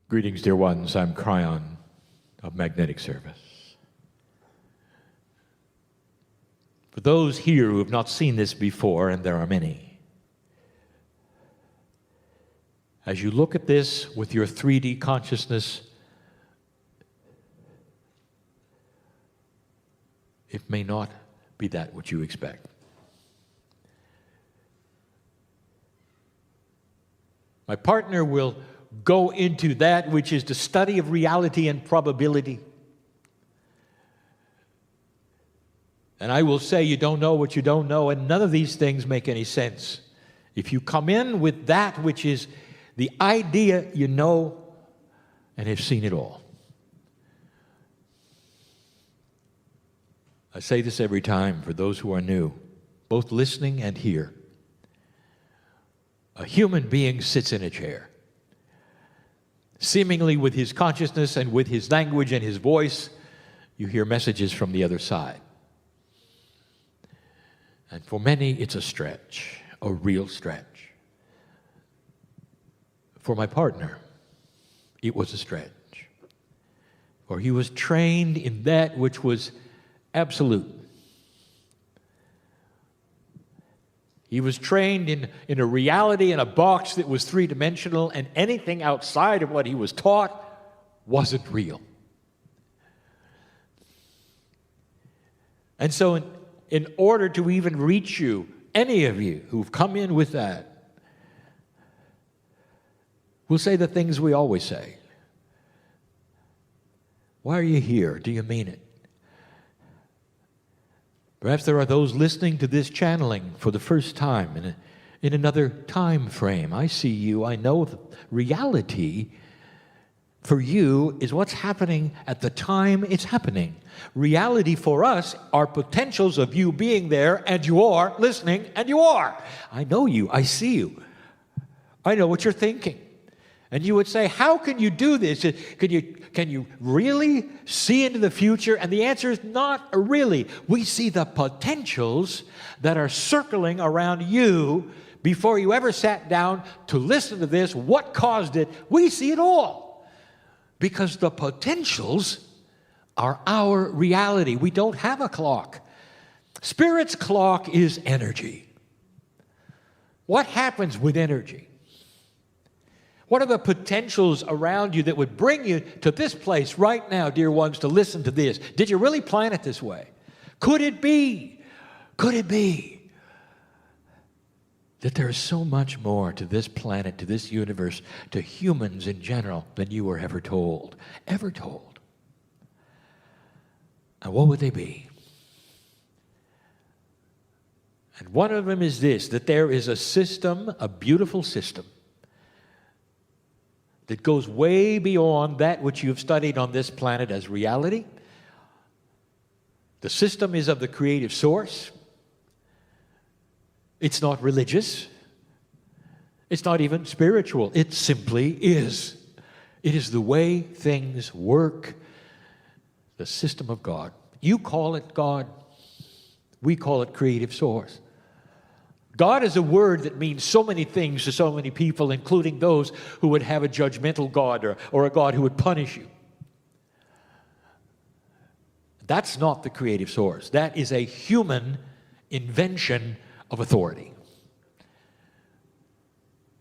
Greetings, dear ones. I'm Cryon of Magnetic Service. For those here who have not seen this before, and there are many, as you look at this with your 3D consciousness, it may not be that which you expect. My partner will go into that which is the study of reality and probability. And I will say you don't know what you don't know, and none of these things make any sense. If you come in with that which is the idea you know and have seen it all. I say this every time for those who are new, both listening and here. A human being sits in a chair. Seemingly with his consciousness and with his language and his voice, you hear messages from the other side. And for many, it's a stretch, a real stretch. For my partner, it was a stretch. For he was trained in that which was absolute. He was trained in a reality in a box that was three-dimensional, and anything outside of what he was taught wasn't real. And so in order to even reach you, any of you who've come in with that, we'll say the things we always say. Why are you here? Do you mean it? Perhaps there are those listening to this channeling for the first time in another time frame. I see you. I know the reality for you is what's happening at the time it's happening. Reality for us are potentials of you being there, and you are listening, and you are. I know you. I see you. I know what you're thinking. And you would say, how can you do this? Can you really see into the future? And the answer is not really. We see the potentials that are circling around you before you ever sat down to listen to this. What caused it? We see it all. Because the potentials are our reality. We don't have a clock. Spirit's clock is energy. What happens with energy? What are the potentials around you that would bring you to this place right now, dear ones, to listen to this? Did you really plan it this way? Could it be that there is so much more to this planet, to this universe, to humans in general than you were ever told? Ever told? And what would they be? And one of them is this, that there is a system, a beautiful system, that goes way beyond that which you've studied on this planet as reality. The system is of the creative source. It's not religious. It's not even spiritual. It simply is. It is the way things work. The system of God. You call it God. We call it creative source. God is a word that means so many things to so many people, including those who would have a judgmental God or a God who would punish you. That's not the creative source. That is a human invention of authority.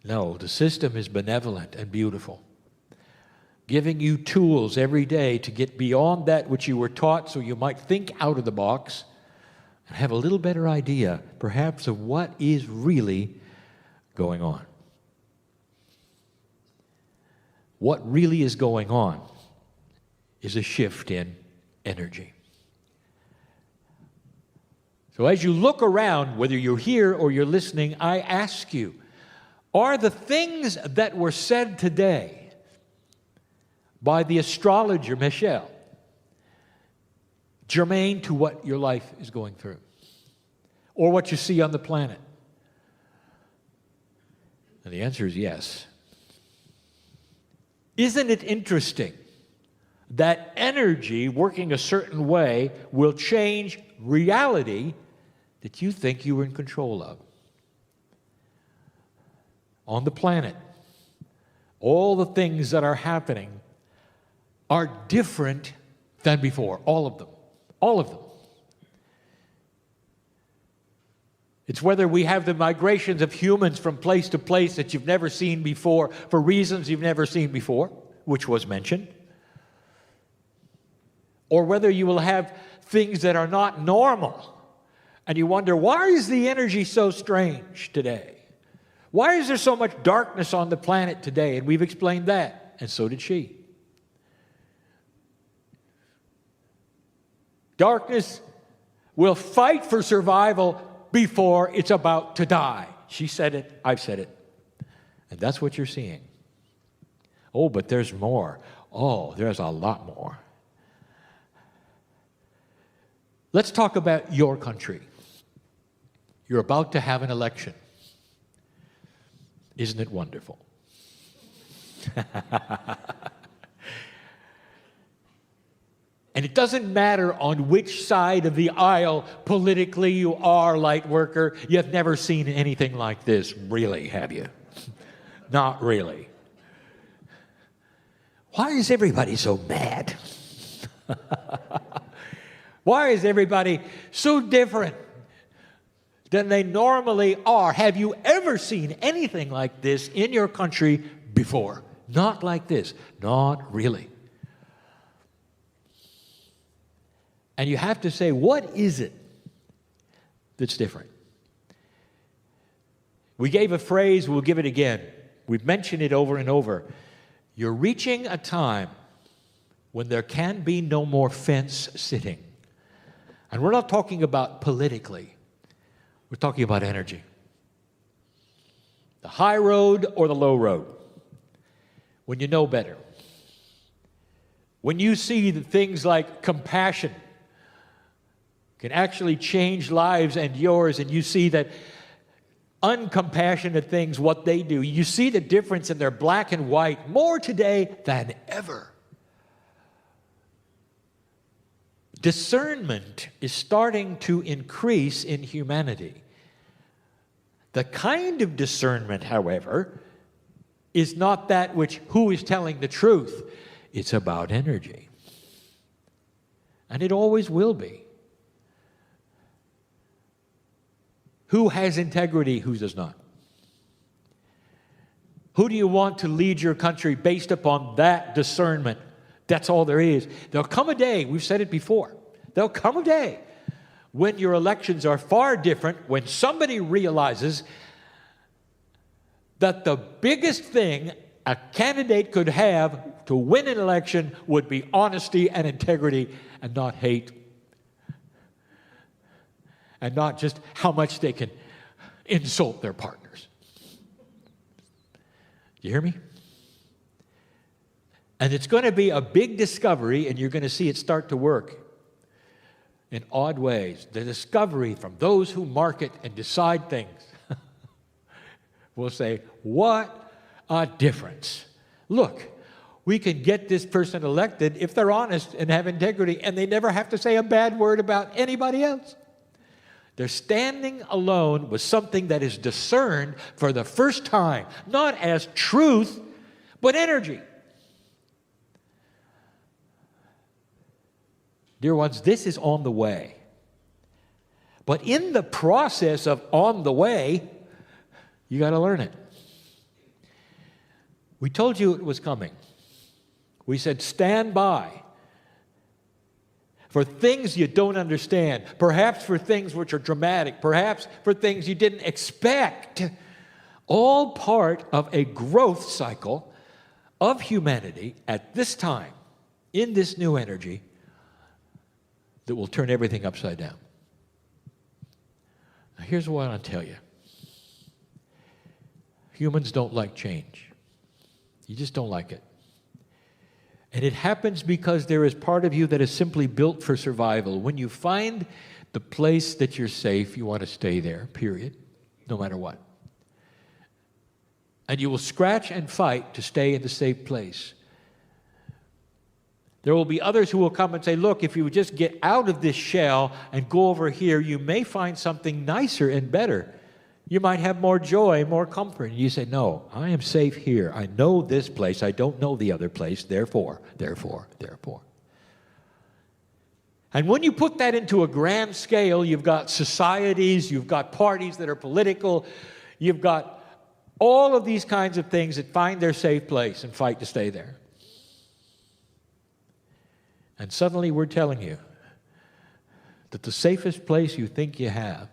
No, the system is benevolent and beautiful, giving you tools every day to get beyond that which you were taught so you might think out of the box and have a little better idea, perhaps, of what is really going on. What really is going on is a shift in energy. So as you look around, whether you're here or you're listening, I ask you, are the things that were said today by the astrologer Michelle germane to what your life is going through or what you see on the planet? And the answer is yes. Isn't it interesting that energy working a certain way will change reality that you think you were in control of? On the planet, all the things that are happening are different than before. All of them. All of them. It's whether we have the migrations of humans from place to place that you've never seen before for reasons you've never seen before, which was mentioned, or whether you will have things that are not normal and you wonder, why is the energy so strange today? Why is there so much darkness on the planet today? And we've explained that, and so did she. Darkness will fight for survival before it's about to die. She said it, I've said it. And that's what you're seeing. Oh, but there's more. Oh, there's a lot more. Let's talk about your country. You're about to have an election. Isn't it wonderful? And it doesn't matter on which side of the aisle politically you are, light worker. You've never seen anything like this, really, have you? Not really. Why is everybody so mad? Why is everybody so different than they normally are? Have you ever seen anything like this in your country before? Not like this. Not really. And you have to say, what is it that's different? We gave a phrase, we'll give it again. We've mentioned it over and over. You're reaching a time when there can be no more fence sitting. And we're not talking about politically. We're talking about energy. The high road or the low road. When you know better. When you see that things like compassion can actually change lives and yours, and you see that uncompassionate things, what they do, you see the difference in their black and white more today than ever. Discernment is starting to increase in humanity. The kind of discernment, however, is not that which who is telling the truth. It's about energy. And it always will be. Who has integrity, who does not? Who do you want to lead your country based upon that discernment? That's all there is. There'll come a day, we've said it before, there'll come a day when your elections are far different, when somebody realizes that the biggest thing a candidate could have to win an election would be honesty and integrity and not hate. And not just how much they can insult their partners. You hear me? And it's going to be a big discovery, and you're going to see it start to work in odd ways. The discovery from those who market and decide things will say, what a difference. Look, we can get this person elected if they're honest and have integrity, and they never have to say a bad word about anybody else. They're standing alone with something that is discerned for the first time, not as truth, but energy. Dear ones, this is on the way. But in the process of on the way, you got to learn it. We told you it was coming. We said, stand by. For things you don't understand, perhaps for things which are dramatic, perhaps for things you didn't expect, all part of a growth cycle of humanity at this time, in this new energy, that will turn everything upside down. Now, here's what I'll tell you. Humans don't like change. You just don't like it. And it happens because there is part of you that is simply built for survival. When you find the place that you're safe, you want to stay there, period, no matter what. And you will scratch and fight to stay in the safe place. There will be others who will come and say, look, if you would just get out of this shell and go over here, you may find something nicer and better. You might have more joy, more comfort. And you say, no, I am safe here. I know this place. I don't know the other place. Therefore. And when you put that into a grand scale, you've got societies, you've got parties that are political, you've got all of these kinds of things that find their safe place and fight to stay there. And suddenly we're telling you that the safest place you think you have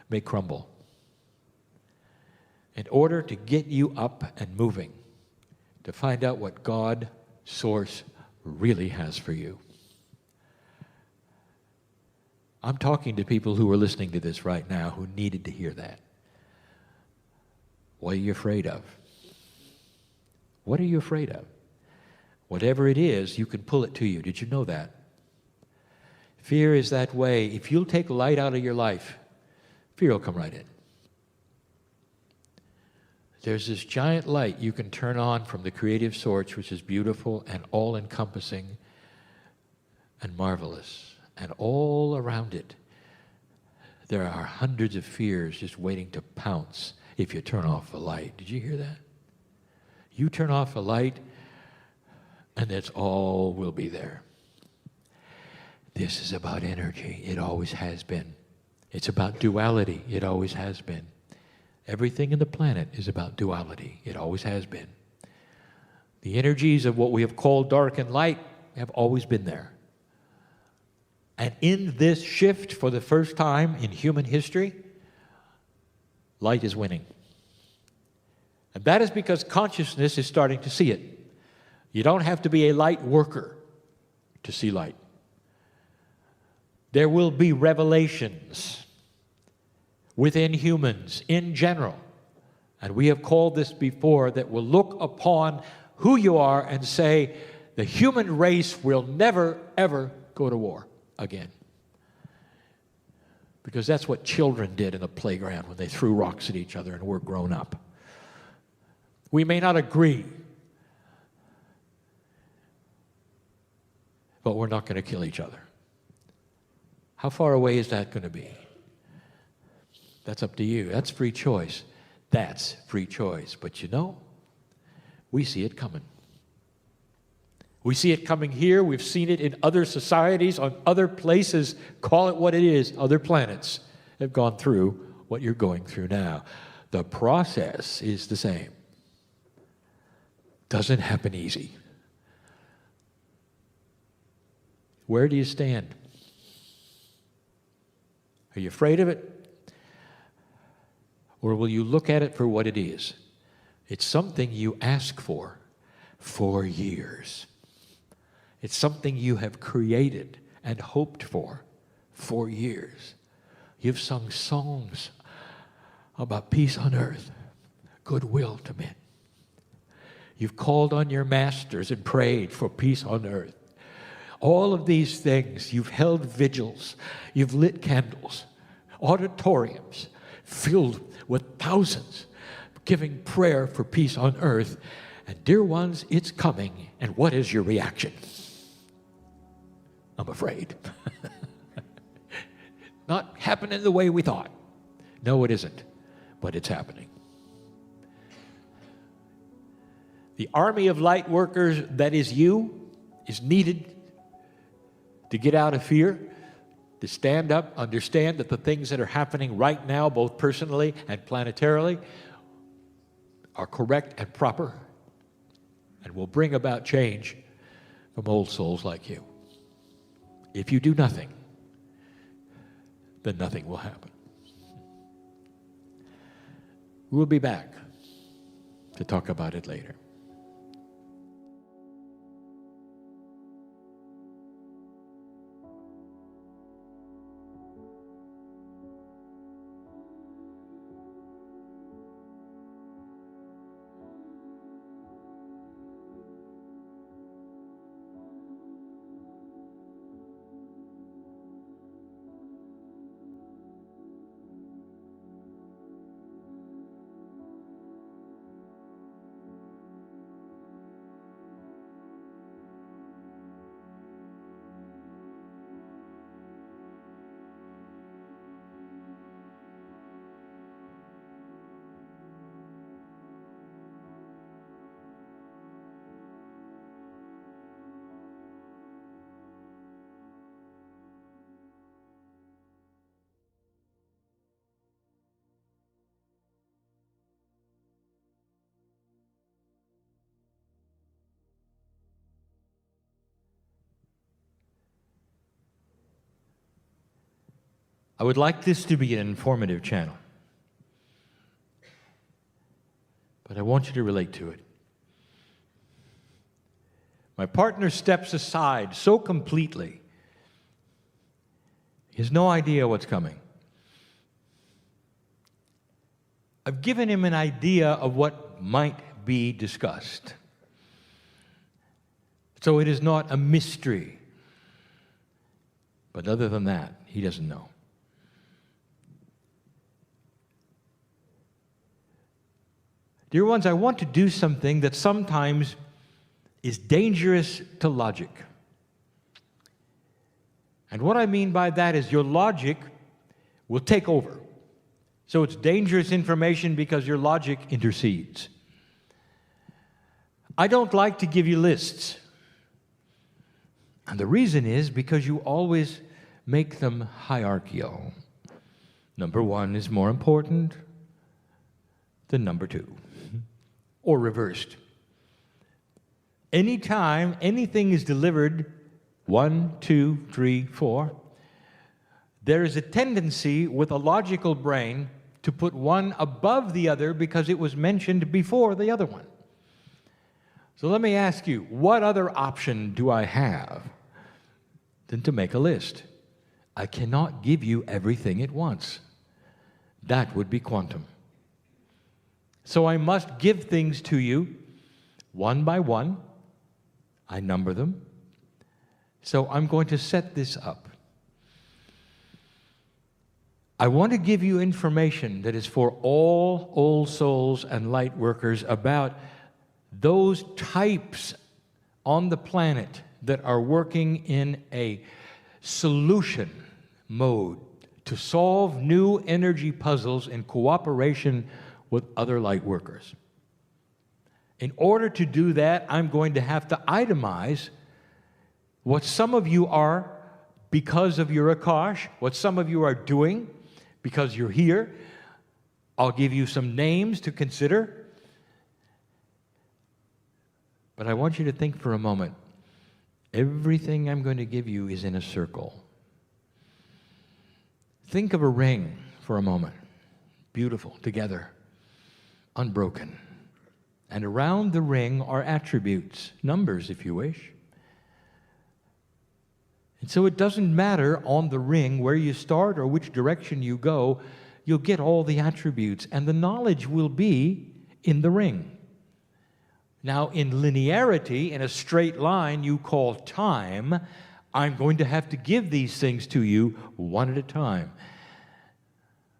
may crumble in order to get you up and moving, to find out what God, Source, really has for you. I'm talking to people who are listening to this right now who needed to hear that. What are you afraid of? What are you afraid of? Whatever it is, you can pull it to you. Did you know that? Fear is that way. If you'll take light out of your life, fear will come right in. There's this giant light you can turn on from the creative source, which is beautiful and all-encompassing and marvelous. And all around it, there are hundreds of fears just waiting to pounce if you turn off the light. Did you hear that? You turn off the light, and that's all will be there. This is about energy. It always has been. It's about duality. It always has been. Everything in the planet is about duality. It always has been. The energies of what we have called dark and light have always been there. And in this shift, for the first time in human history, light is winning. And that is because consciousness is starting to see it. You don't have to be a light worker to see light. There will be revelations within humans in general, and we have called this before, that will look upon who you are and say, the human race will never, ever go to war again. Because that's what children did in a playground when they threw rocks at each other and were grown up. We may not agree, but we're not going to kill each other. How far away is that going to be? That's up to you. That's free choice. That's free choice. But you know, we see it coming. We see it coming here. We've seen it in other societies, on other places. Call it what it is. Other planets have gone through what you're going through now. The process is the same. Doesn't happen easy. Where do you stand? Are you afraid of it? Or will you look at it for what it is? It's something you ask for years. It's something you have created and hoped for years. You've sung songs about peace on earth, goodwill to men. You've called on your masters and prayed for peace on earth. All of these things, you've held vigils, you've lit candles, auditoriums filled with thousands giving prayer for peace on earth. And dear ones, it's coming. And what is your reaction? I'm afraid. Not happening the way we thought. No, it isn't. But it's happening. The army of light workers that is you is needed to get out of fear, to stand up, understand that the things that are happening right now, both personally and planetarily, are correct and proper and will bring about change from old souls like you. If you do nothing, then nothing will happen. We'll be back to talk about it later. I would like this to be an informative channel, but I want you to relate to it. My partner steps aside so completely, he has no idea what's coming. I've given him an idea of what might be discussed. So it is not a mystery. But other than that, he doesn't know. Dear ones, I want to do something that sometimes is dangerous to logic. And what I mean by that is your logic will take over. So it's dangerous information because your logic intercedes. I don't like to give you lists. And the reason is because you always make them hierarchical. Number one is more important than number two, or reversed. Anytime anything is delivered 1, 2, 3, 4, there is a tendency with a logical brain to put one above the other because it was mentioned before the other one. So let me ask you, what other option do I have than to make a list? I cannot give you everything at once. That would be quantum. So I must give things to you one by one. I number them. So I'm going to set this up. I want to give you information that is for all old souls and light workers about those types on the planet that are working in a solution mode to solve new energy puzzles in cooperation with other light workers. In order to do that, I'm going to have to itemize what some of you are because of your Akash, what some of you are doing because you're here. I'll give you some names to consider. But I want you to think for a moment. Everything I'm going to give you is in a circle. Think of a ring for a moment. Beautiful, together, unbroken. And around the ring are attributes, numbers if you wish. And so it doesn't matter on the ring where you start or which direction you go, you'll get all the attributes, and the knowledge will be in the ring. Now, in linearity, in a straight line you call time, I'm going to have to give these things to you one at a time.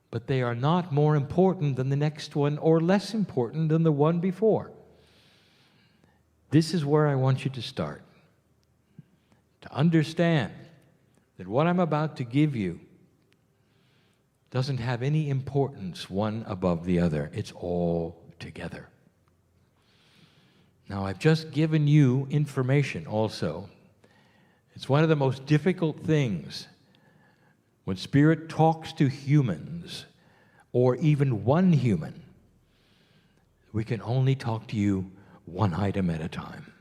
But they are not more important than the next one or less important than the one before. This is where I want you to start. To understand that what I'm about to give you doesn't have any importance one above the other. It's all together. Now, I've just given you information also. It's one of the most difficult things when Spirit talks to humans, or even one human. We can only talk to you one item at a time.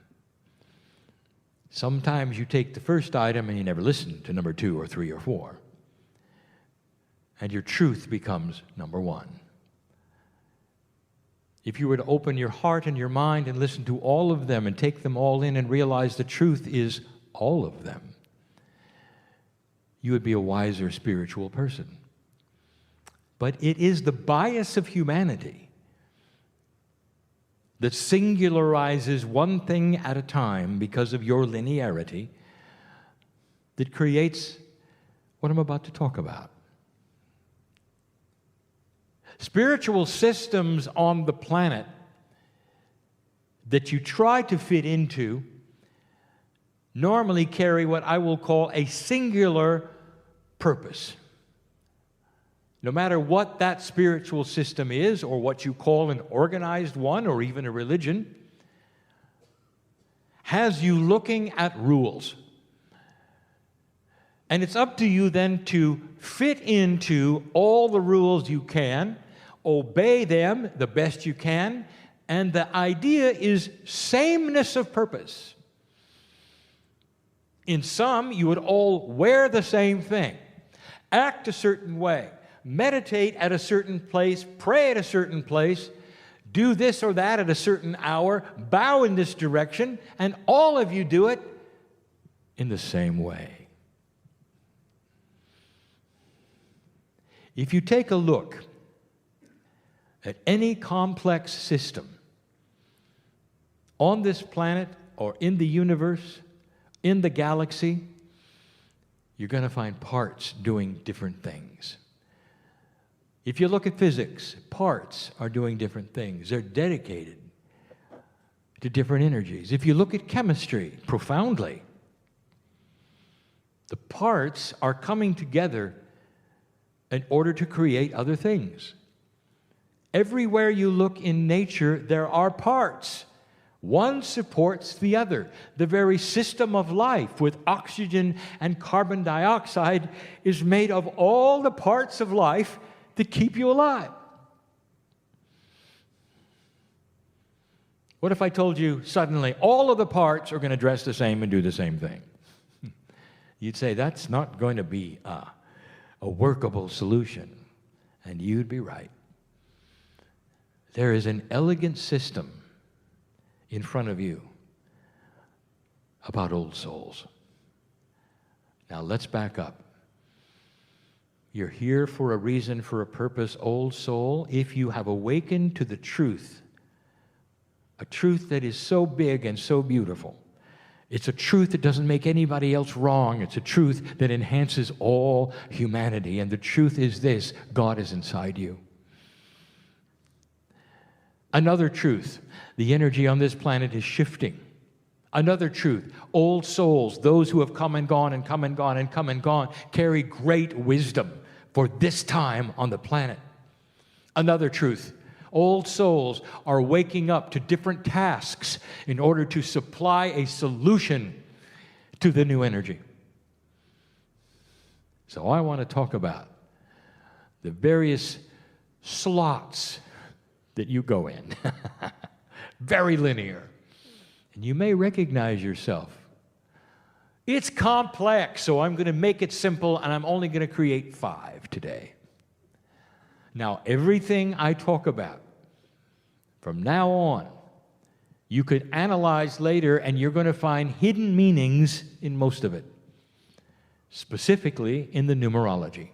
Sometimes you take the first item and you never listen to number 2 or 3 or 4. And your truth becomes number 1. If you were to open your heart and your mind and listen to all of them and take them all in and realize the truth is all of them, you would be a wiser spiritual person. But it is the bias of humanity that singularizes one thing at a time because of your linearity that creates what I'm about to talk about. Spiritual systems on the planet that you try to fit into normally carry what I will call a singular purpose. No matter what that spiritual system is, or what you call an organized one, or even a religion, has you looking at rules. And it's up to you then to fit into all the rules you can, obey them the best you can, and the idea is sameness of purpose. In some, you would all wear the same thing. act a certain way, meditate at a certain place, pray at a certain place, do this or that at a certain hour, bow in this direction, and all of you do it in the same way. If you take a look at any complex system on this planet or in the universe, in the galaxy, you're going to find parts doing different things. If you look at physics, parts are doing different things. They're dedicated to different energies. If you look at chemistry, profoundly, the parts are coming together in order to create other things. Everywhere you look in nature, there are parts. One supports the other. The very system of life with oxygen and carbon dioxide is made of all the parts of life that keep you alive. What if I told you suddenly all of the parts are going to dress the same and do the same thing? You'd say that's not going to be a workable solution. And you'd be right. There is an elegant system in front of you about old souls. Now let's back up. You're here for a reason, for a purpose, old soul. If you have awakened to the truth, a truth that is so big and so beautiful, it's a truth that doesn't make anybody else wrong. It's a truth that enhances all humanity. And the truth is this: God is inside you. Another truth: the energy on this planet is shifting. Another truth: old souls, those who have come and gone and come and gone and come and gone, carry great wisdom for this time on the planet. Another truth: old souls are waking up to different tasks in order to supply a solution to the new energy. So I want to talk about the various slots that you go in. Very linear. And you may recognize yourself. It's complex, so I'm going to make it simple, and I'm only going to create 5 today. Now, everything I talk about from now on, you could analyze later, and you're going to find hidden meanings in most of it, specifically in the numerology.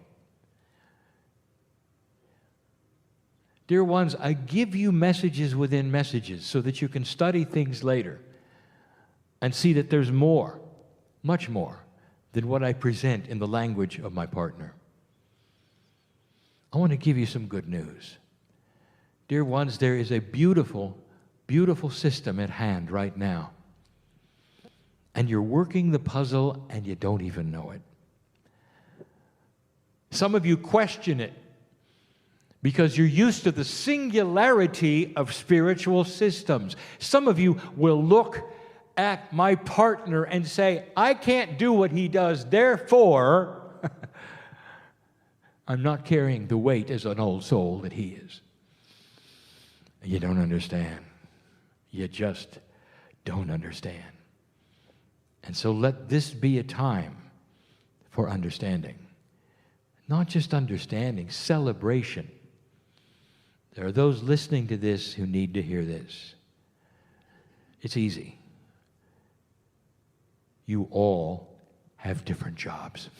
Dear ones, I give you messages within messages so that you can study things later and see that there's more, much more, than what I present in the language of my partner. I want to give you some good news. Dear ones, there is a beautiful, beautiful system at hand right now. And you're working the puzzle and you don't even know it. Some of you question it because you're used to the singularity of spiritual systems. Some of you will look at my partner and say, I can't do what he does, therefore, I'm not carrying the weight as an old soul that he is. You don't understand. You just don't understand. And so let this be a time for understanding. Not just understanding, celebration. There are those listening to this who need to hear this. It's easy. You all have different jobs.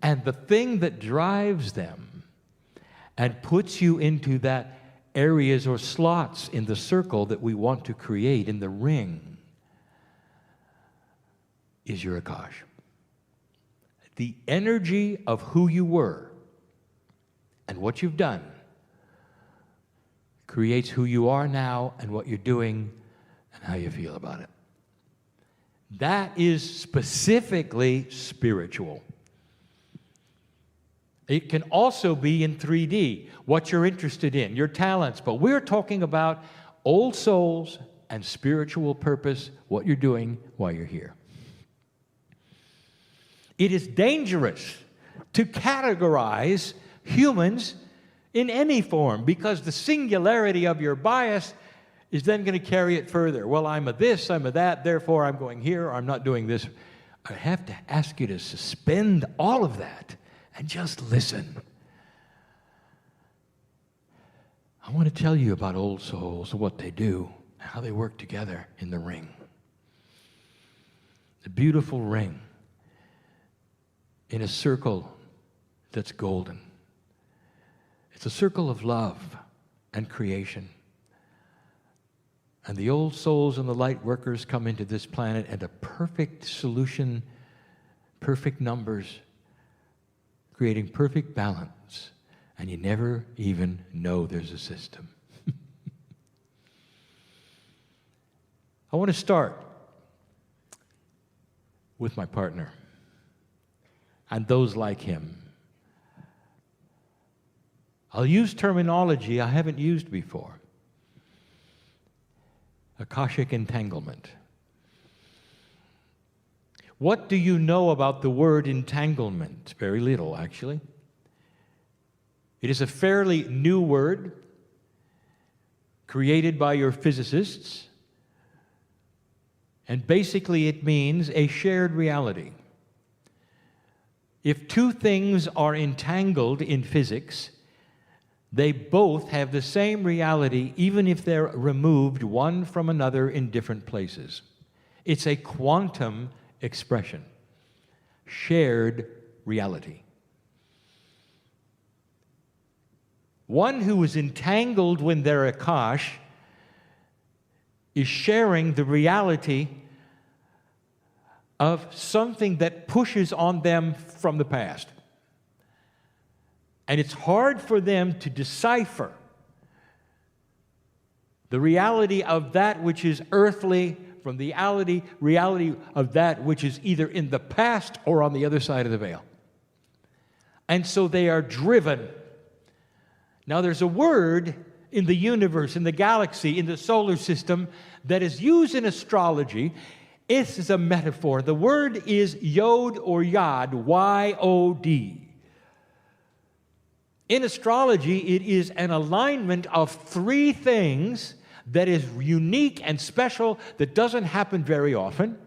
And the thing that drives them and puts you into that areas or slots in the circle that we want to create in the ring is your Akash. The energy of who you were and what you've done creates who you are now and what you're doing and how you feel about it. That is specifically spiritual. It can also be in 3D, what you're interested in, your talents. But we're talking about old souls and spiritual purpose, what you're doing while you're here. It is dangerous to categorize humans in any form because the singularity of your bias is then going to carry it further. Well, I'm a this, I'm a that, therefore I'm going here, or I'm not doing this. I have to ask you to suspend all of that and just listen. I want to tell you about old souls and what they do, and how they work together in the ring. The beautiful ring in a circle that's golden. It's a circle of love and creation. And the old souls and the light workers come into this planet at a perfect solution, perfect numbers, creating perfect balance. And you never even know there's a system. I want to start with my partner and those like him. I'll use terminology I haven't used before. Akashic entanglement. What do you know about the word entanglement? Very little, actually. It is a fairly new word created by your physicists, and basically it means a shared reality. If two things are entangled in physics, they both have the same reality, even if they're removed one from another in different places. It's a quantum expression, shared reality. One who is entangled when they're Akash is sharing the reality of something that pushes on them from the past. And it's hard for them to decipher the reality of that which is earthly from the reality of that which is either in the past or on the other side of the veil. And so they are driven. Now there's a word in the universe, in the galaxy, in the solar system that is used in astrology. It is a metaphor. The word is Yod or Yod, Y-O-D. In astrology, it is an alignment of three things that is unique and special, that doesn't happen very often,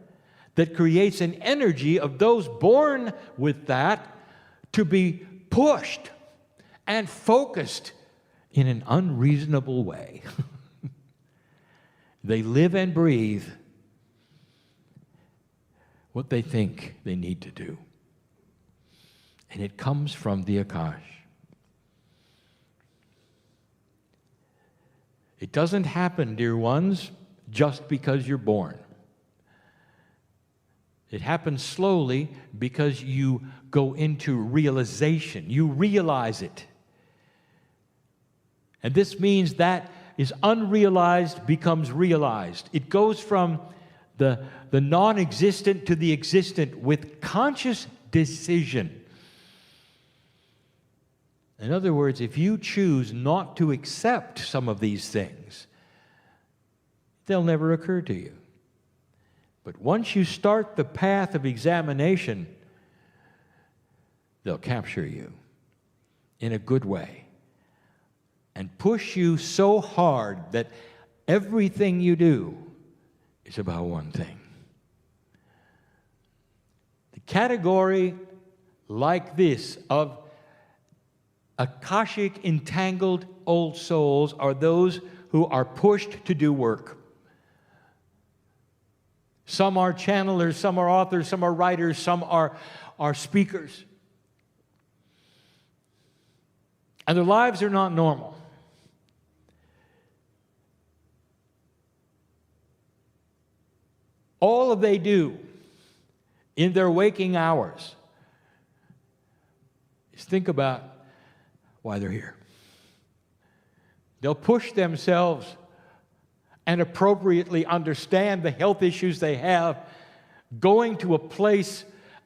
that creates an energy of those born with that to be pushed and focused in an unreasonable way. They live and breathe what they think they need to do. And it comes from the Akash. It doesn't happen, dear ones, just because you're born. It happens slowly because you go into realization. You realize it. And this means that is unrealized becomes realized. It goes from the non-existent to the existent with conscious decision. In other words, if you choose not to accept some of these things, they'll never occur to you. But once you start the path of examination, they'll capture you in a good way and push you so hard that everything you do is about one thing. The category like this of Akashic entangled old souls are those who are pushed to do work. Some are channelers, some are authors, some are writers, some are speakers. And their lives are not normal. All they do in their waking hours is think about why they're here. They'll push themselves and appropriately understand the health issues they have, going to a place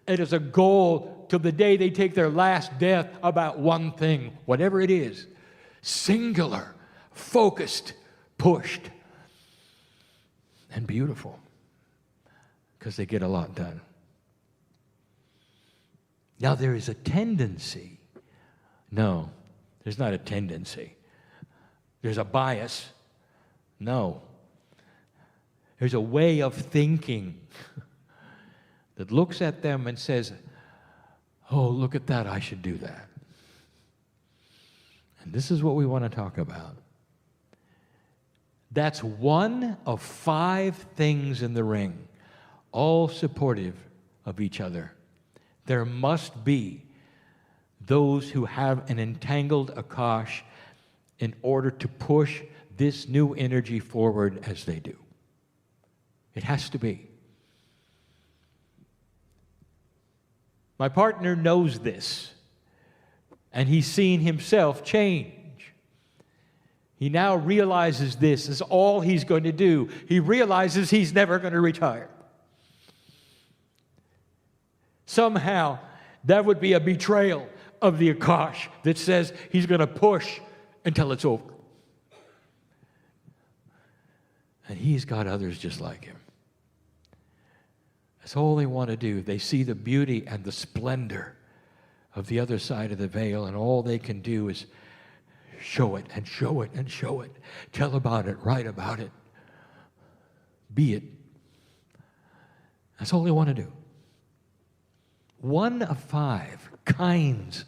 it is a goal till the day they take their last breath about one thing, whatever it is, singular, focused, pushed, and beautiful, because they get a lot done. Now there is a tendency. No, there's not a tendency. There's a bias. No. There's a way of thinking that looks at them and says, oh, look at that, I should do that. And this is what we want to talk about. That's one of 5 things in the ring, all supportive of each other. There must be those who have an entangled Akash in order to push this new energy forward as they do. It has to be. My partner knows this, and he's seen himself change. He now realizes this is all he's going to do. He realizes he's never going to retire. Somehow, that would be a betrayal of the Akash that says he's going to push until it's over. And he's got others just like him. That's all they want to do. They see the beauty and the splendor of the other side of the veil, and all they can do is show it and show it and show it. Tell about it, write about it, be it. That's all they want to do. One of 5 kinds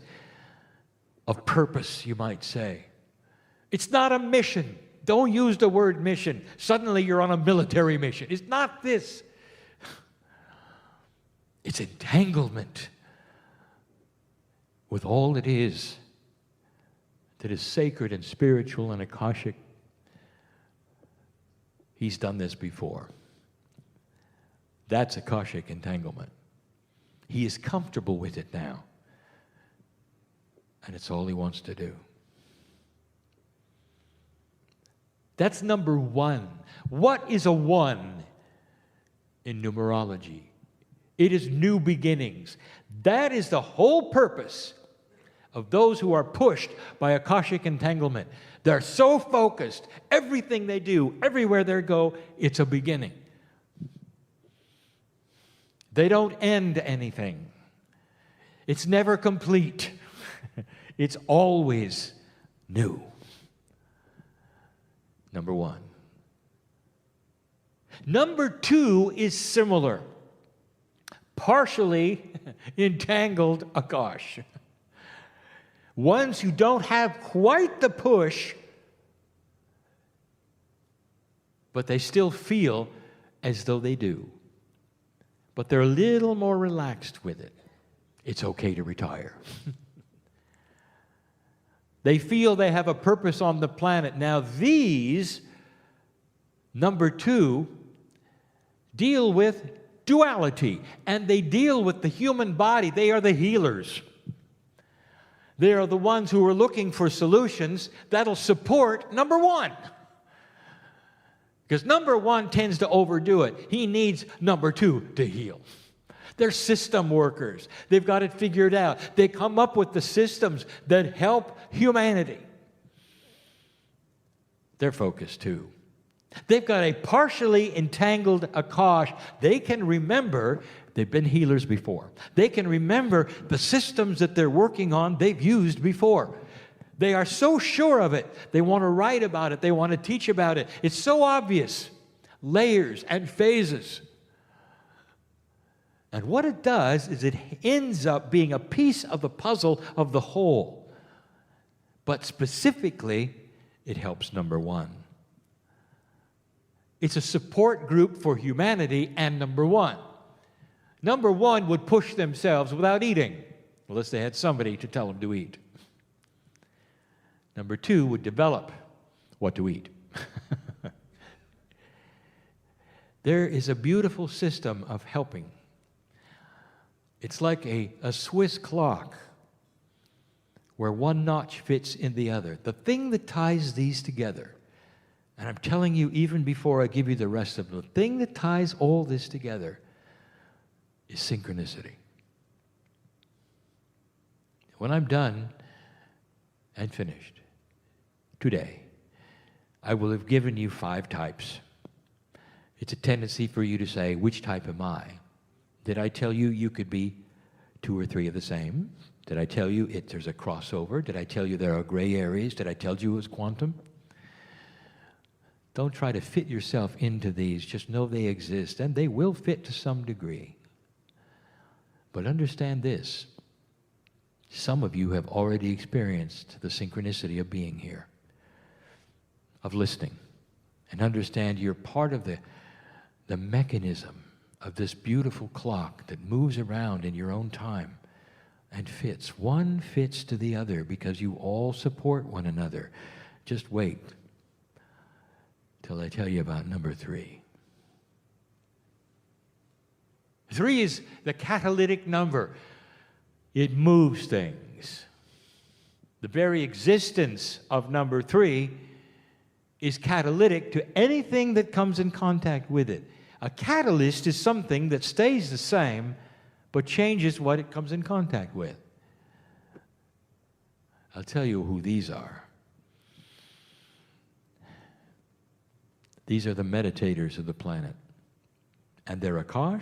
of purpose, you might say. It's not a mission. Don't use the word mission. Suddenly you're on a military mission. It's not this. It's entanglement with all it is that is sacred and spiritual and Akashic. He's done this before. That's Akashic entanglement. He is comfortable with it now. And it's all he wants to do. That's number 1. What is a 1 in numerology? It is new beginnings. That is the whole purpose of those who are pushed by Akashic entanglement. They're so focused, everything they do, everywhere they go, it's a beginning. They don't end anything. It's never complete. It's always new. Number 1. Number 2 is similar. Partially entangled Akash. Ones who don't have quite the push, but they still feel as though they do. But they're a little more relaxed with it. It's okay to retire. They feel they have a purpose on the planet. Now these, number 2, deal with duality, and they deal with the human body. They are the healers. They are the ones who are looking for solutions that'll support number 1. Because number 1 tends to overdo it. He needs number 2 to heal. They're system workers. They've got it figured out. They come up with the systems that help humanity. They're focused too. They've got a partially entangled Akash. They can remember, they've been healers before. They can remember the systems that they're working on they've used before. They are so sure of it. They want to write about it. They want to teach about it. It's so obvious. Layers and phases. And what it does is it ends up being a piece of the puzzle of the whole. But specifically, it helps number 1. It's a support group for humanity and number 1. Number 1 would push themselves without eating, unless they had somebody to tell them to eat. Number 2 would develop what to eat. There is a beautiful system of helping. It's like a Swiss clock where one notch fits in the other. The thing that ties these together, and I'm telling you even before I give you the rest of them, the thing that ties all this together is synchronicity. When I'm done and finished today, I will have given you 5 types. It's a tendency for you to say, which type am I? Did I tell you you could be 2 or 3 of the same? Did I tell you there's a crossover? Did I tell you there are gray areas? Did I tell you it was quantum? Don't try to fit yourself into these. Just know they exist, and they will fit to some degree. But understand this. Some of you have already experienced the synchronicity of being here, of listening, and understand you're part of the mechanism of this beautiful clock that moves around in your own time and fits. One fits to the other because you all support one another. Just wait till I tell you about number 3. 3 is the catalytic number. It moves things. The very existence of number 3 is catalytic to anything that comes in contact with it. A catalyst is something that stays the same but changes what it comes in contact with. I'll tell you who these are. These are the meditators of the planet. And their Akash,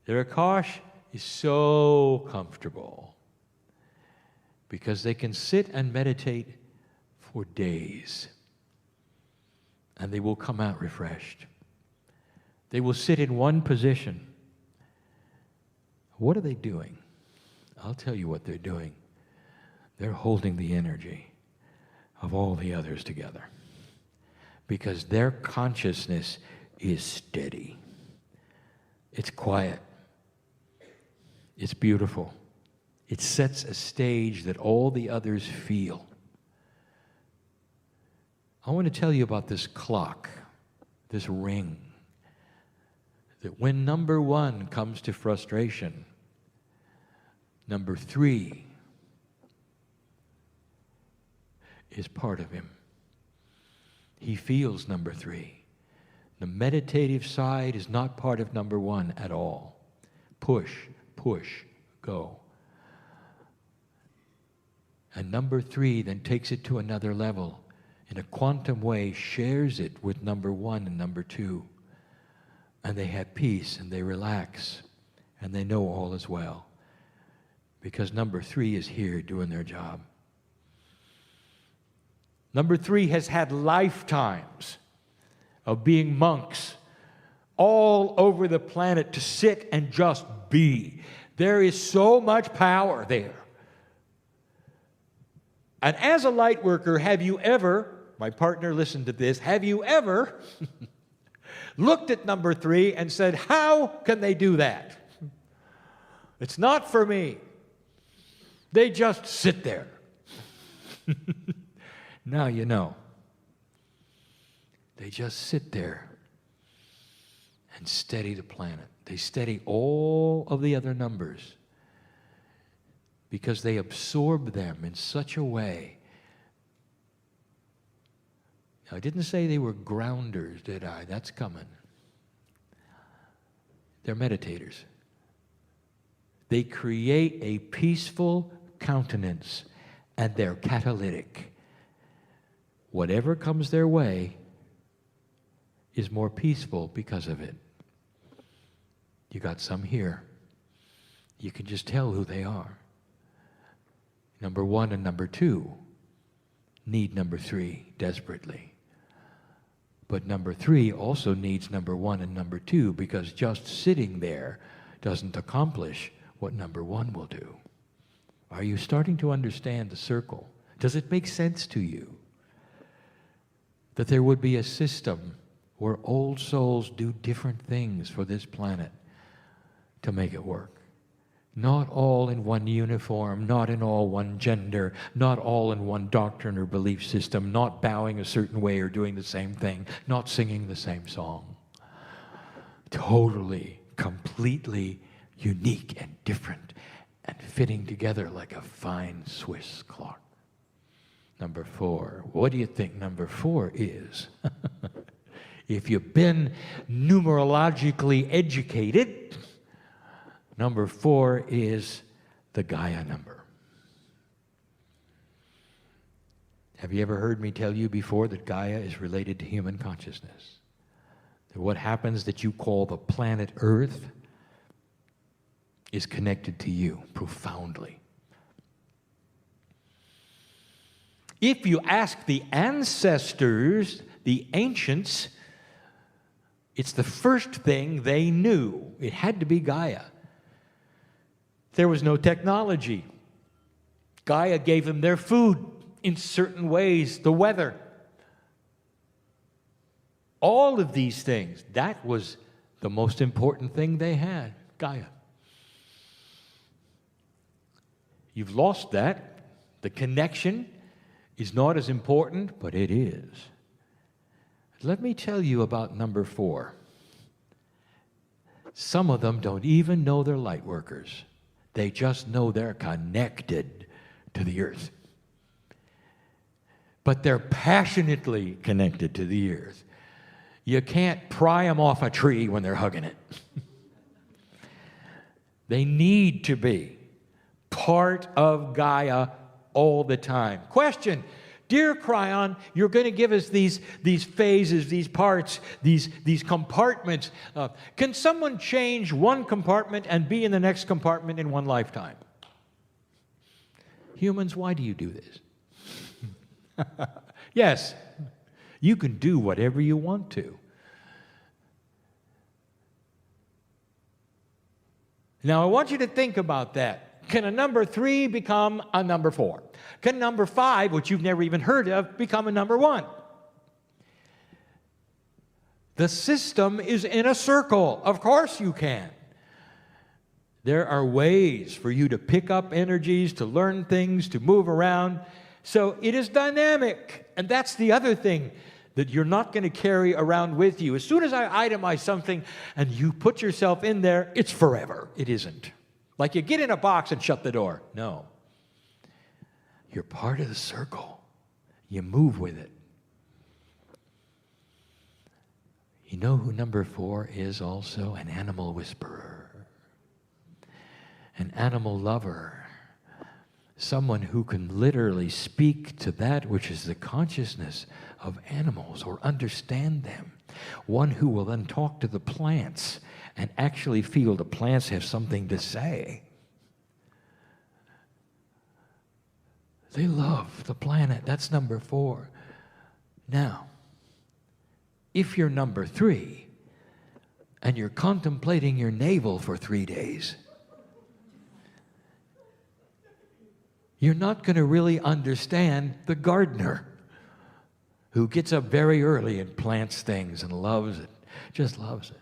their Akash is so comfortable because they can sit and meditate for days and they will come out refreshed. They will sit in one position. What are they doing? I'll tell you what they're doing. They're holding the energy of all the others together because their consciousness is steady. It's quiet. It's beautiful. It sets a stage that all the others feel. I want to tell you about this clock, this ring, that when number 1 comes to frustration, number 3 is part of him. He feels number 3. The meditative side is not part of number 1 at all. Push, push, go. And number 3 then takes it to another level. In a quantum way, shares it with number 1 and number 2. And they have peace and they relax and they know all is well. Because number 3 is here doing their job. Number 3 has had lifetimes of being monks all over the planet to sit and just be. There is so much power there. And as a light worker, have you ever, my partner listened to this, have you ever looked at number 3 and said, how can they do that? It's not for me. They just sit there. Now you know. They just sit there and steady the planet. They steady all of the other numbers because they absorb them in such a way. Now, I didn't say they were grounders, did I? That's coming. They're meditators. They create a peaceful countenance, and they're catalytic. Whatever comes their way is more peaceful because of it. You got some here. You can just tell who they are. Number 1 and number 2 need number 3 desperately. But number 3 also needs number 1 and number 2 because just sitting there doesn't accomplish what number 1 will do. Are you starting to understand the circle? Does it make sense to you that there would be a system where old souls do different things for this planet to make it work? Not all in one uniform, not in all one gender, not all in one doctrine or belief system, not bowing a certain way or doing the same thing, not singing the same song. Totally, completely unique and different and fitting together like a fine Swiss clock. Number 4. What do you think number 4 is? If you've been numerologically educated, number 4 is the Gaia number. Have you ever heard me tell you before that Gaia is related to human consciousness? That what happens that you call the planet Earth is connected to you profoundly. If you ask the ancestors, the ancients, It's the first thing they knew. It had to be Gaia. There was no technology. Gaia gave them their food in certain ways, the weather. All of these things, that was the most important thing they had, Gaia. You've lost that. The connection is not as important, but it is. Let me tell you about number 4. Some of them don't even know they're light workers. They just know they're connected to the earth. But they're passionately connected to the earth. You can't pry them off a tree when they're hugging it. They need to be part of Gaia all the time. Question: dear Kryon, you're going to give us these phases, these parts, these compartments. Can someone change one compartment and be in the next compartment in one lifetime? Humans, why do you do this? Yes, you can do whatever you want to. Now, I want you to think about that. Can a number 3 become a number 4? Can number 5, which you've never even heard of, become a number 1? The system is in a circle. Of course you can. There are ways for you to pick up energies, to learn things, to move around. So it is dynamic. And that's the other thing that you're not going to carry around with you. As soon as I itemize something and you put yourself in there, it's forever. It isn't. Like you get in a box and shut the door. No. You're part of the circle. You move with it. You know who number 4 is also? An animal whisperer. An animal lover. Someone who can literally speak to that which is the consciousness of animals or understand them. One who will then talk to the plants and actually feel the plants have something to say. They love the planet. That's number 4. Now, if you're number 3 and you're contemplating your navel for 3 days, you're not going to really understand the gardener who gets up very early and plants things and loves it, just loves it.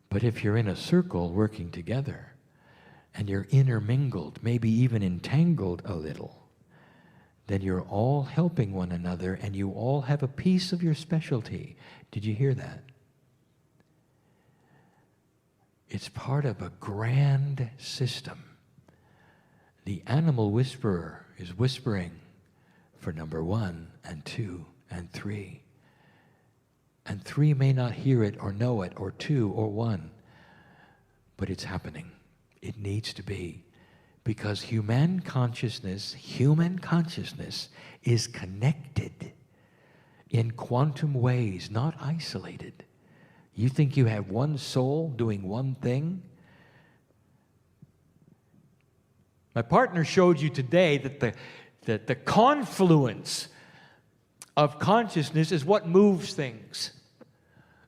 But if you're in a circle working together and you're intermingled, maybe even entangled a little, then you're all helping one another and you all have a piece of your specialty. Did you hear that? It's part of a grand system. The animal whisperer is whispering for number 1 and 2 and 3. And 3 may not hear it or know it, or 2 or 1. But it's happening. It needs to be. Because human consciousness is connected in quantum ways, not isolated. You think you have one soul doing one thing? My partner showed you today that the confluence of consciousness is what moves things.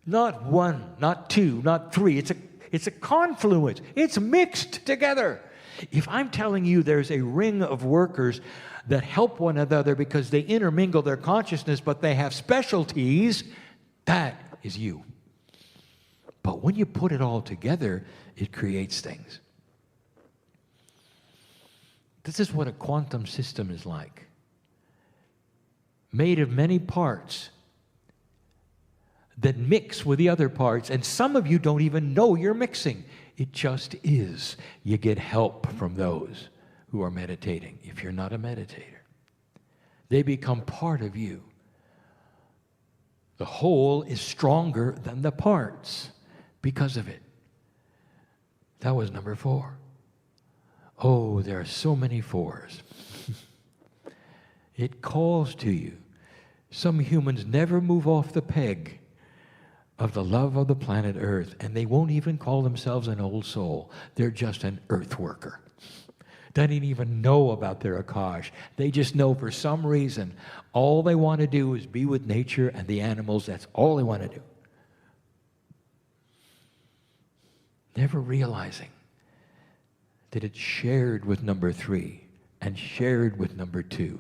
Not 1, not 2, not 3. It's a confluence. It's mixed together. If I'm telling you there's a ring of workers that help one another because they intermingle their consciousness, but they have specialties, that is you. But when you put it all together, it creates things. This is what a quantum system is like. Made of many parts that mix with the other parts, and some of you don't even know you're mixing. It just is. You get help from those who are meditating, if you're not a meditator. They become part of you. The whole is stronger than the parts because of it. That was number 4. Oh, there are so many 4s. It calls to you. Some humans never move off the peg of the love of the planet Earth, and they won't even call themselves an old soul. They're just an earth worker. They don't even know about their Akash. They just know for some reason all they want to do is be with nature and the animals. That's all they want to do. never realizing that it's shared with number 3 and shared with number 2.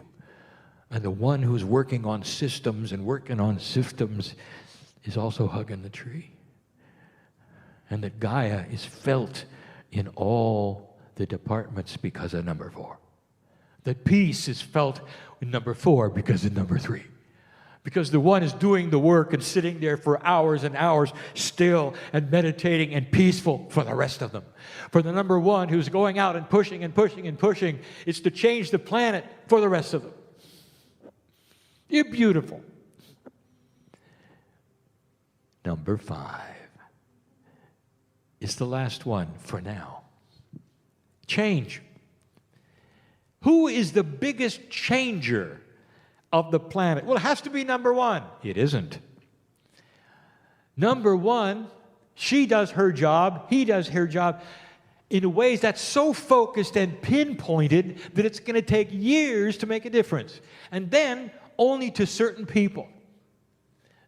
And the one who's working on systems and working on systems is also hugging the tree. And that Gaia is felt in all the departments because of number 4. That peace is felt in number 4 because of number 3. Because the one is doing the work and sitting there for hours and hours still and meditating and peaceful for the rest of them. For the number 1 who's going out and pushing and pushing and pushing, it's to change the planet for the rest of them. You're beautiful. Number 5 is the last one for now. Change. Who is the biggest changer of the planet? Well, it has to be number 1. It isn't. Number 1, she does her job, he does her job in ways that's so focused and pinpointed that it's going to take years to make a difference. And then only to certain people.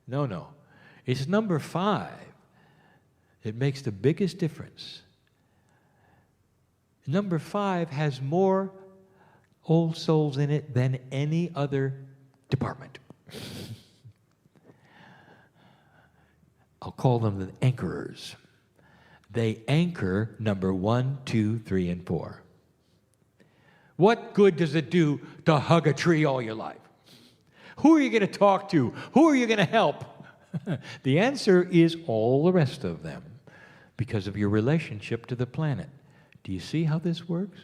No. It's number 5. It makes the biggest difference. Number 5 has more old souls in it than any other department. I'll call them the anchorers. They anchor number 1, 2, 3, and 4. What good does it do to hug a tree all your life? Who are you going to talk to? Who are you going to help? The answer is all the rest of them, because of your relationship to the planet. Do you see how this works?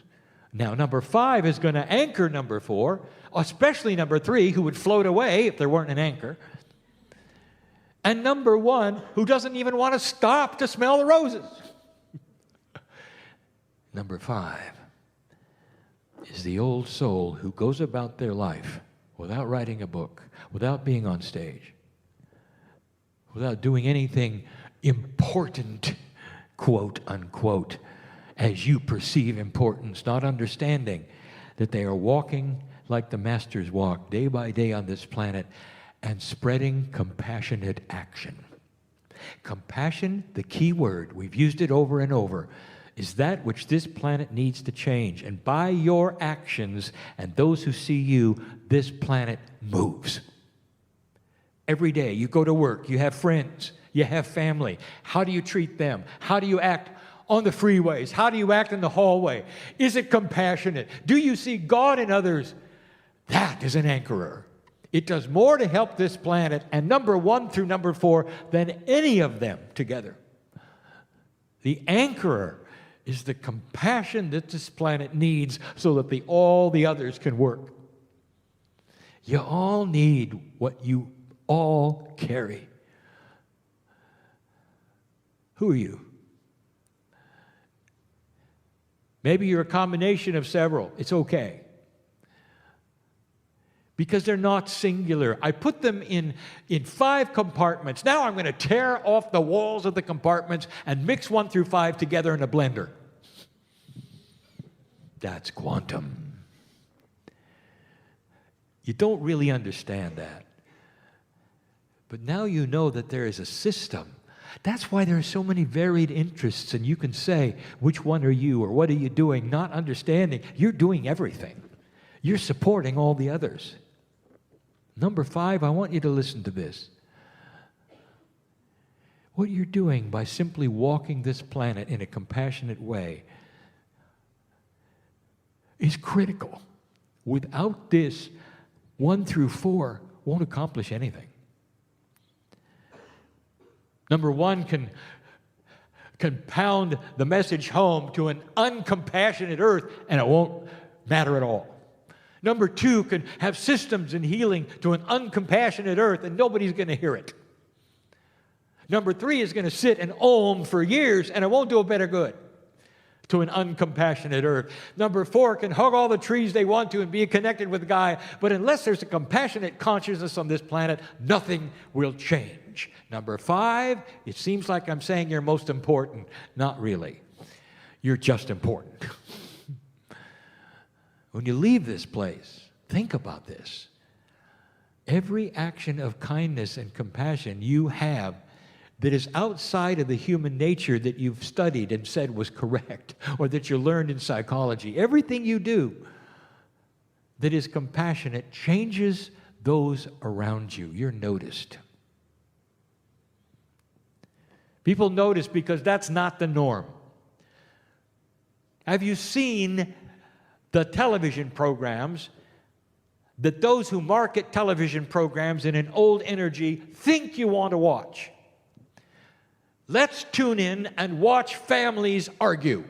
Now, number 5 is going to anchor number 4, especially number 3, who would float away if there weren't an anchor. And number 1, who doesn't even want to stop to smell the roses. Number 5 is the old soul who goes about their life without writing a book, without being on stage, without doing anything important, quote unquote, as you perceive importance, not understanding that they are walking like the masters walk day by day on this planet and spreading compassionate action. Compassion, the key word, we've used it over and over, is that which this planet needs to change. And by your actions and those who see you, this planet moves. Every day you go to work, you have friends, you have family. How do you treat them? How do you act on the freeways? How do you act in the hallway? Is it compassionate? Do you see God in others? That is an anchorer. It does more to help this planet and number 1 through number 4 than any of them together. The anchorer is the compassion that this planet needs so that all the others can work. You all need what you all carry. Who are you? Maybe you're a combination of several. It's okay. Because they're not singular. I put them in 5 compartments. Now I'm going to tear off the walls of the compartments and mix 1 through 5 together in a blender. That's quantum. You don't really understand that. But now you know that there is a system. That's why there are so many varied interests, and you can say, which one are you, or what are you doing, not understanding. You're doing everything. You're supporting all the others. Number 5, I want you to listen to this. What you're doing by simply walking this planet in a compassionate way is critical. Without this, 1 through 4 won't accomplish anything. Number 1 can pound the message home to an uncompassionate earth, and it won't matter at all. Number 2 can have systems and healing to an uncompassionate earth, and nobody's going to hear it. Number 3 is going to sit and ohm for years, and it won't do a bit of good to an uncompassionate earth. Number 4 can hug all the trees they want to and be connected with Gaia, but unless there's a compassionate consciousness on this planet, nothing will change. Number 5, it seems like I'm saying you're most important. Not really. You're just important. When you leave this place, think about this. Every action of kindness and compassion you have that is outside of the human nature that you've studied and said was correct, or that you learned in psychology. Everything you do that is compassionate changes those around you. You're noticed. People notice because that's not the norm. Have you seen the television programs that those who market television programs in an old energy think you want to watch? Let's tune in and watch families argue.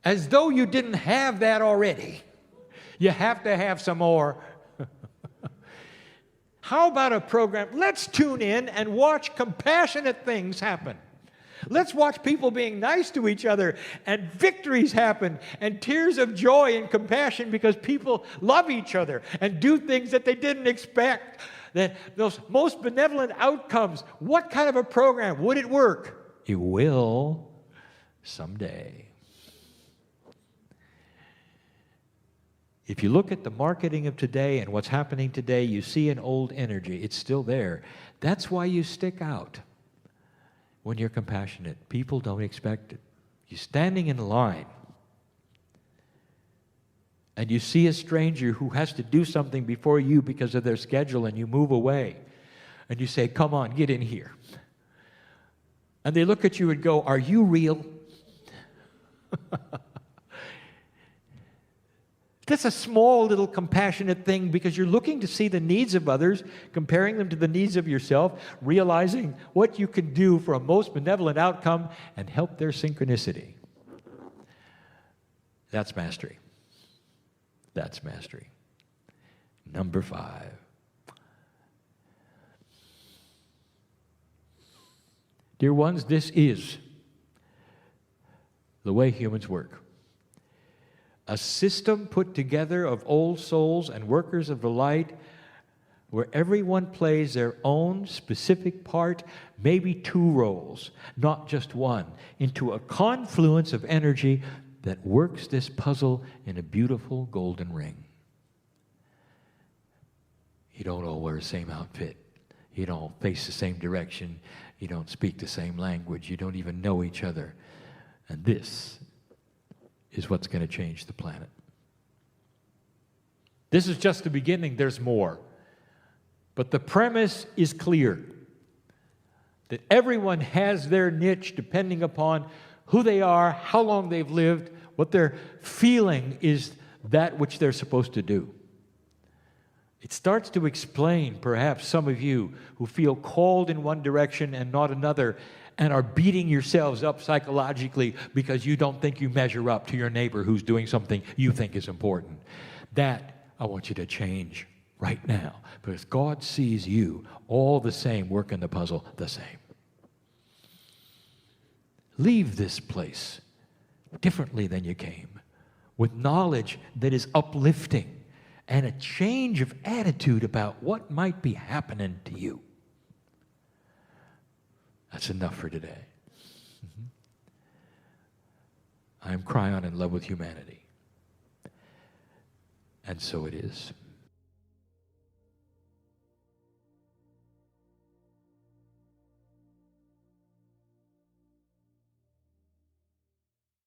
As though you didn't have that already. You have to have some more. How about a program? Let's tune in and watch compassionate things happen. Let's watch people being nice to each other and victories happen and tears of joy and compassion because people love each other and do things that they didn't expect. That those most benevolent outcomes. What kind of a program? Would it work? It will someday. If you look at the marketing of today and what's happening today, you see an old energy. It's still there. That's why you stick out when you're compassionate. People don't expect it. You're standing in line and you see a stranger who has to do something before you because of their schedule, and you move away and you say, "Come on, get in here." And they look at you and go, "Are you real?" That's a small little compassionate thing because you're looking to see the needs of others, comparing them to the needs of yourself, realizing what you can do for a most benevolent outcome and help their synchronicity. That's mastery. That's mastery. Number 5. Dear ones, this is the way humans work. A system put together of old souls and workers of the light where everyone plays their own specific part, maybe 2 roles, not just one, into a confluence of energy that works this puzzle in a beautiful golden ring. You don't all wear the same outfit. You don't face the same direction. You don't speak the same language. You don't even know each other. And this is what's going to change the planet. This is just the beginning. There's more. But the premise is clear. That everyone has their niche depending upon who they are, how long they've lived, what their feeling is that which they're supposed to do. It starts to explain, perhaps, some of you who feel called in one direction and not another, and are beating yourselves up psychologically because you don't think you measure up to your neighbor who's doing something you think is important. That I want you to change right now, because God sees you all the same, working the puzzle the same. Leave this place differently than you came, with knowledge that is uplifting and a change of attitude about what might be happening to you. That's enough for today. I am Cryon in love with humanity. And so it is.